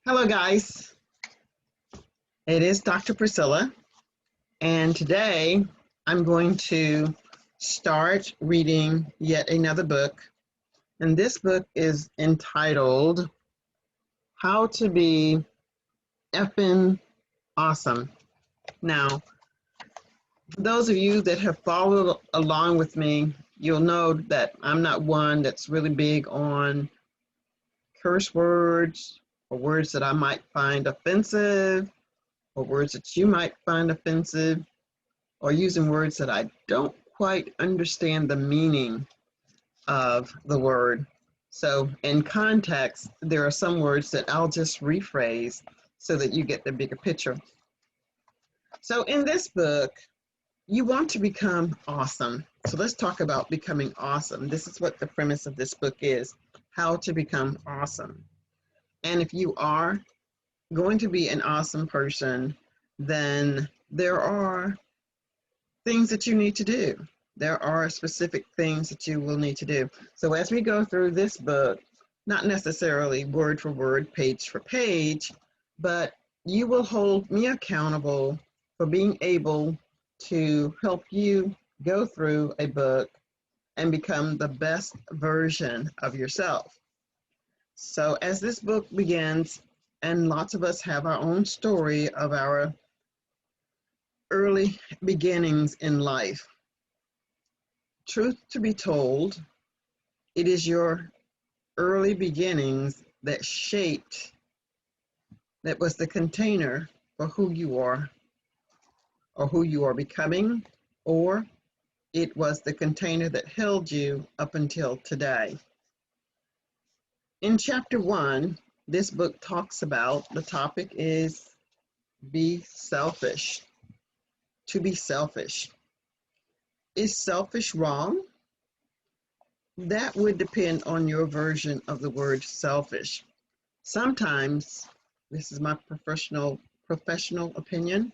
Hello, guys. It is Dr. Priscilla, and today I'm going to start reading yet another book. And this book is entitled How to Be Effin' Awesome. Now, for those of you that have followed along with me, you'll know that I'm not one that's really big on curse words or words that I might find offensive or words that you might find offensive, or using words that I don't quite understand the meaning of the word. So in context, there are some words that I'll just rephrase so that you get the bigger picture. So in this book, you want to become awesome. So let's talk about becoming awesome. This is what the premise of this book is, how to become awesome. And if you are going to be an awesome person, then there are things that you need to do. There are specific things that you will need to do. So as we go through this book, not necessarily word for word, page for page, but you will hold me accountable for being able to help you go through a book and become the best version of yourself. So as this book begins, and lots of us have our own story of our early beginnings in life. Truth to be told, it is your early beginnings that was the container for who you are or who you are becoming, or it was the container that held you up until today. In chapter 1, this book talks about, the topic is be selfish, to be selfish. Is selfish wrong? That would depend on your version of the word selfish. Sometimes, this is my professional opinion,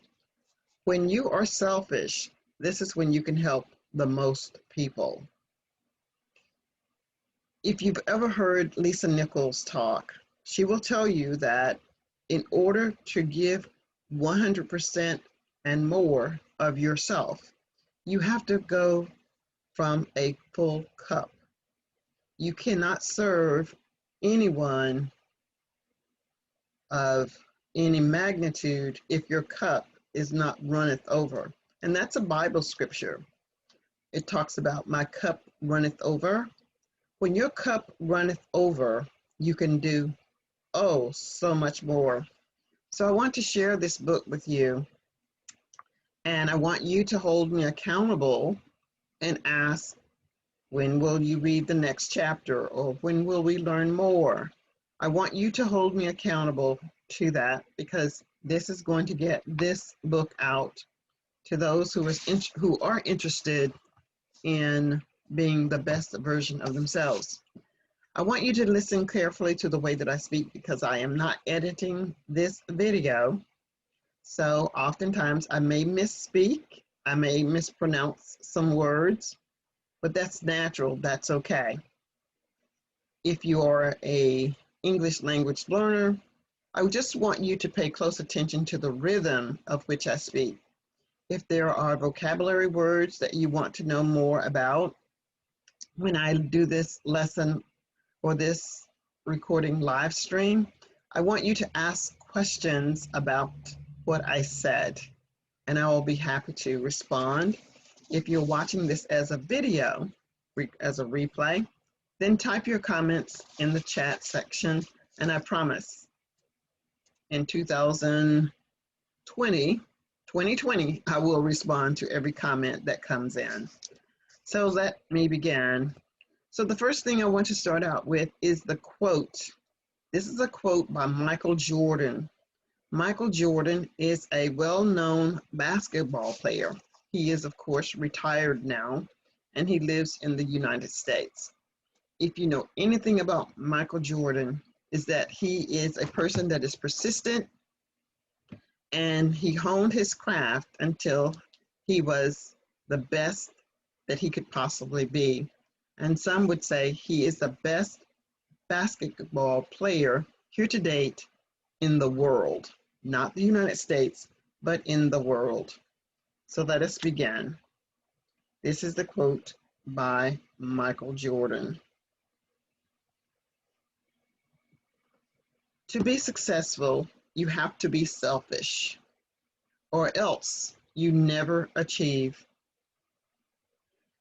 when you are selfish, this is when you can help the most people. If you've ever heard Lisa Nichols talk, she will tell you that in order to give 100% and more of yourself, you have to go from a full cup. You cannot serve anyone of any magnitude if your cup is not runneth over. And that's a Bible scripture. It talks about my cup runneth over. When your cup runneth over, you can do, oh, so much more. So I want to share this book with you, and I want you to hold me accountable and ask, when will you read the next chapter, or when will we learn more? I want you to hold me accountable to that, because this is going to get this book out to those who are interested in being the best version of themselves. I want you to listen carefully to the way that I speak, because I am not editing this video. So oftentimes I may misspeak, I may mispronounce some words, but that's natural, that's okay. If you are a English language learner, I just want you to pay close attention to the rhythm of which I speak. If there are vocabulary words that you want to know more about, when I do this lesson or this recording live stream, I want you to ask questions about what I said, and I will be happy to respond. If you're watching this as a video, as a replay, then type your comments in the chat section, and I promise in 2020, I will respond to every comment that comes in. So let me begin. So the first thing I want to start out with is the quote. This is a quote by Michael Jordan. Michael Jordan is a well-known basketball player. He is, of course, retired now, and he lives in the United States. If you know anything about Michael Jordan, is that he is a person that is persistent, and he honed his craft until he was the best that he could possibly be. And some would say he is the best basketball player here to date in the world, not the United States, but in the world. So let us begin. This is the quote by Michael Jordan. To be successful, you have to be selfish, or else you never achieve.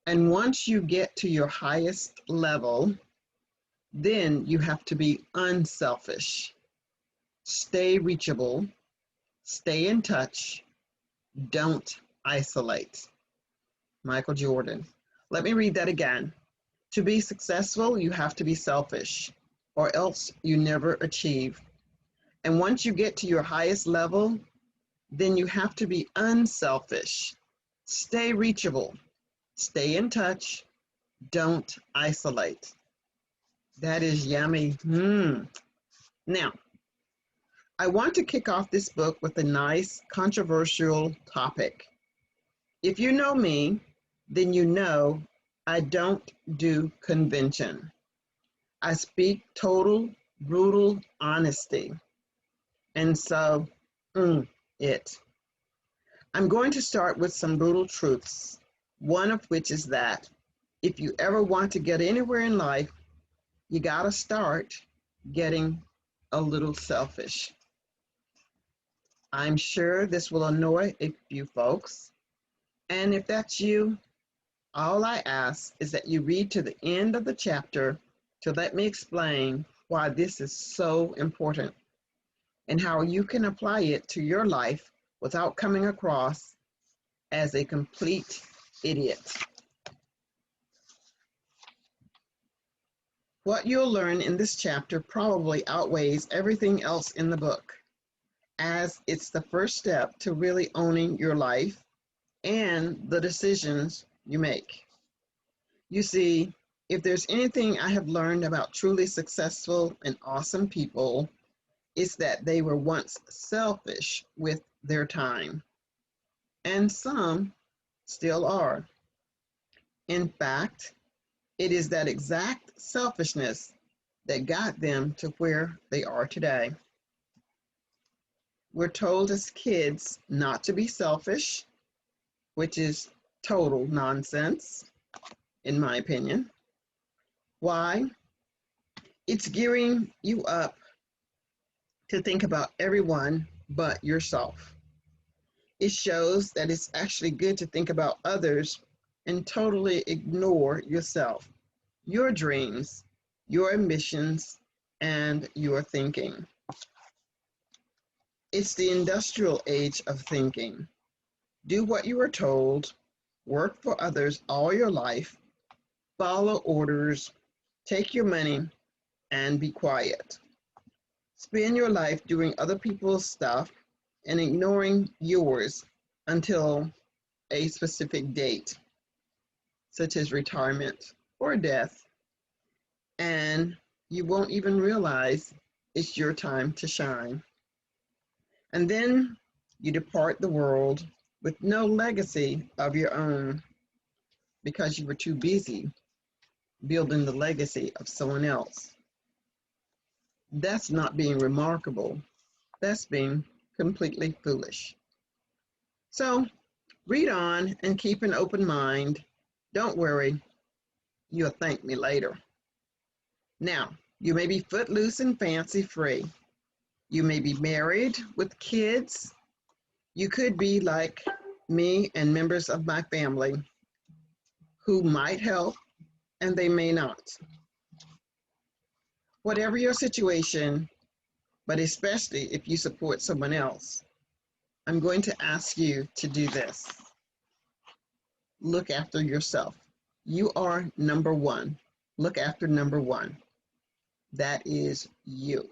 And once you get to your highest level, then you have to be unselfish. Stay reachable, stay in touch, don't isolate. Michael Jordan. Let me read that again. To be successful, you have to be selfish, or else you never achieve. And once you get to your highest level, then you have to be unselfish. Stay reachable, stay in touch, don't isolate. That is yummy. Now, I want to kick off this book with a nice controversial topic. If you know me, then you know I don't do convention. I speak total, brutal honesty. And so, it. I'm going to start with some brutal truths, one of which is that if you ever want to get anywhere in life, you got to start getting a little selfish. I'm sure this will annoy a few folks. And if that's you, all I ask is that you read to the end of the chapter to let me explain why this is so important and how you can apply it to your life without coming across as a complete idiot. What you'll learn in this chapter probably outweighs everything else in the book, as it's the first step to really owning your life and the decisions you make. You see, if there's anything I have learned about truly successful and awesome people, it's that they were once selfish with their time. And some still are. In fact, it is that exact selfishness that got them to where they are today. We're told as kids not to be selfish, which is total nonsense, in my opinion. Why? It's gearing you up to think about everyone but yourself. It shows that it's actually good to think about others and totally ignore yourself, your dreams, your ambitions, and your thinking. It's the industrial age of thinking. Do what you are told, work for others all your life, follow orders, take your money, and be quiet. Spend your life doing other people's stuff and ignoring yours until a specific date, such as retirement or death, and you won't even realize it's your time to shine. And then you depart the world with no legacy of your own because you were too busy building the legacy of someone else. That's not being remarkable. That's being completely foolish. So read on and keep an open mind. Don't worry, you'll thank me later. Now, you may be footloose and fancy free. You may be married with kids. You could be like me and members of my family who might help and they may not. Whatever your situation, but especially if you support someone else, I'm going to ask you to do this. Look after yourself. You are number one. Look after number one. That is you.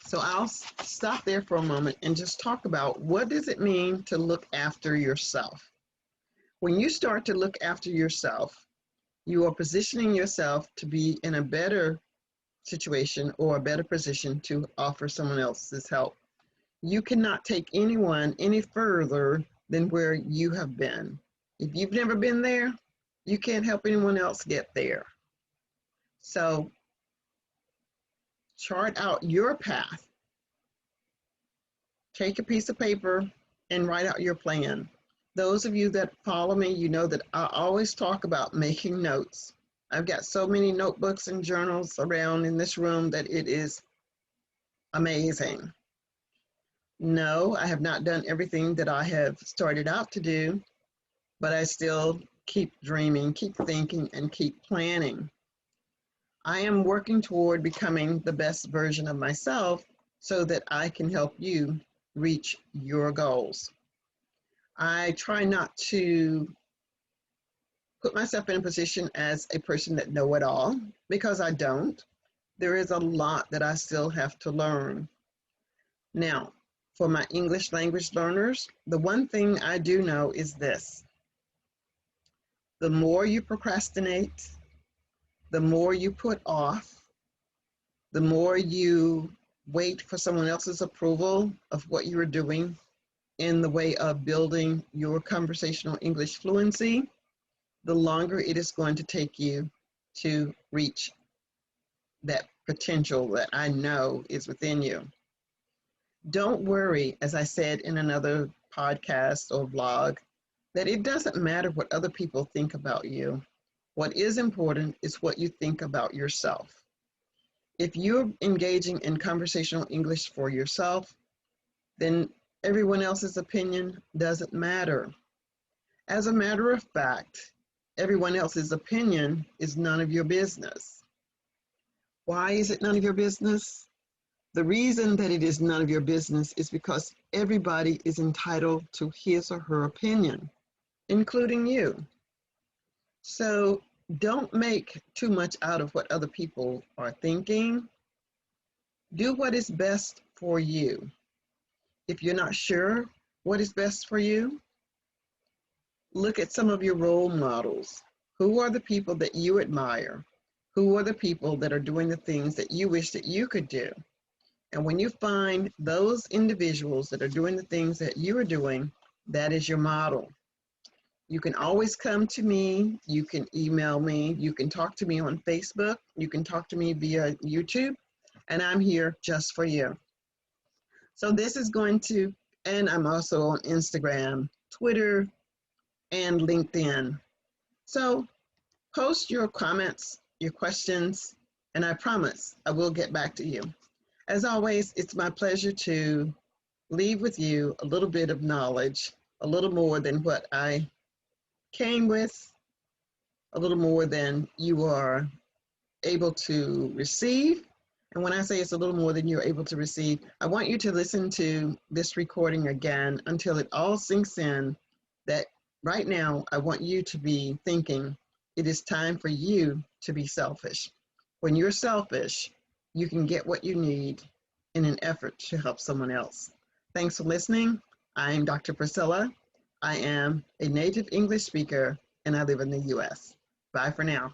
So I'll stop there for a moment and just talk about what does it mean to look after yourself. When you start to look after yourself, you are positioning yourself to be in a better situation or a better position to offer someone else's help. You cannot take anyone any further than where you have been. If you've never been there, you can't help anyone else get there. So chart out your path. Take a piece of paper and write out your plan. Those of you that follow me, you know that I always talk about making notes. I've got so many notebooks and journals around in this room that it is amazing. No, I have not done everything that I have started out to do, but I still keep dreaming, keep thinking, and keep planning. I am working toward becoming the best version of myself so that I can help you reach your goals. I try not to put myself in a position as a person that know it all, because I don't. There is a lot that I still have to learn. Now, for my English language learners, the one thing I do know is this: the more you procrastinate, the more you put off, the more you wait for someone else's approval of what you are doing in the way of building your conversational English fluency, the longer it is going to take you to reach that potential that I know is within you. Don't worry, as I said in another podcast or vlog, that it doesn't matter what other people think about you. What is important is what you think about yourself. If you're engaging in conversational English for yourself, then everyone else's opinion doesn't matter. As a matter of fact, everyone else's opinion is none of your business. Why is it none of your business? The reason that it is none of your business is because everybody is entitled to his or her opinion, including you. So don't make too much out of what other people are thinking. Do what is best for you. If you're not sure what is best for you, look at some of your role models. Who are the people that you admire? Who are the people that are doing the things that you wish that you could do? And when you find those individuals that are doing the things that you are doing, that is your model. You can always come to me. You can email me. You can talk to me on Facebook. You can talk to me via YouTube. And I'm here just for you. So this is going to, and I'm also on Instagram, Twitter, and LinkedIn. So post your comments, your questions, and I promise I will get back to you. As always, it's my pleasure to leave with you a little bit of knowledge, a little more than what I came with, a little more than you are able to receive. And when I say it's a little more than you're able to receive, I want you to listen to this recording again until it all sinks in that right now I want you to be thinking it is time for you to be selfish. When you're selfish, you can get what you need in an effort to help someone else. Thanks for listening. I'm Dr. Priscilla. I am a native English speaker and I live in the US. Bye for now.